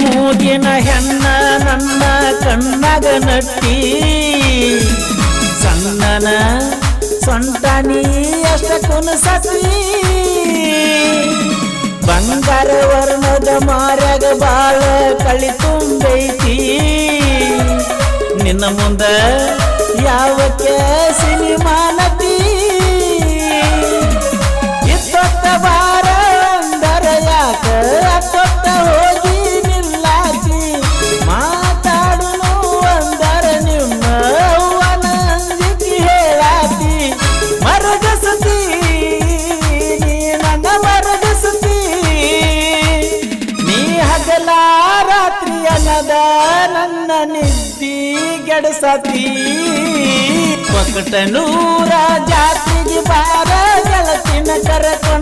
ಮೂಗಿನ ಹೆಣ್ಣ ನನ್ನ ಕಣ್ಣಾಗ ನಟ್ಟಿ ಸಣ್ಣನ ಸೊಂಟನಿ ಅಷ್ಟ ಕುನಸತಿ ಬಂಗಾರ ವರ್ಣದ ಮಾರ್ಯಾಗ ಬಾಳ ಕಳಿ ತುಂಬೈತಿ ನಿನ್ನ ಮುಂದ ಯಾವಕ್ಕೆ ಸಿನಿಮಾನತಿ ಇತ್ತೊತ್ತ ಬಾರ ಅಂದರ ಯಾಕ ಅತ್ತೊತ್ತ ಹೋಗಿ ನಿಲ್ಲಾಕಿ ಮಾತಾಡುನು ಅಂದರ ನಿಮ್ಮ ಅವ್ವನ ಅಂಜಿಕೆ ಹೇಳಾತಿ ಮರಗಸತಿ ನೀ ನನ್ನ ಮರಗಸತಿ ನೀ ಹಗಲ ರಾತ್ರಿ ಅನ್ನದ ನನ್ನ ನಿದ್ದಿ ಗೆಡಸತಿ ಒಕ್ಕಟನೂರ ಜಾತಿಗೆ ಬಾರ ಗೆಳತಿನ ಕರಕೊಂಡು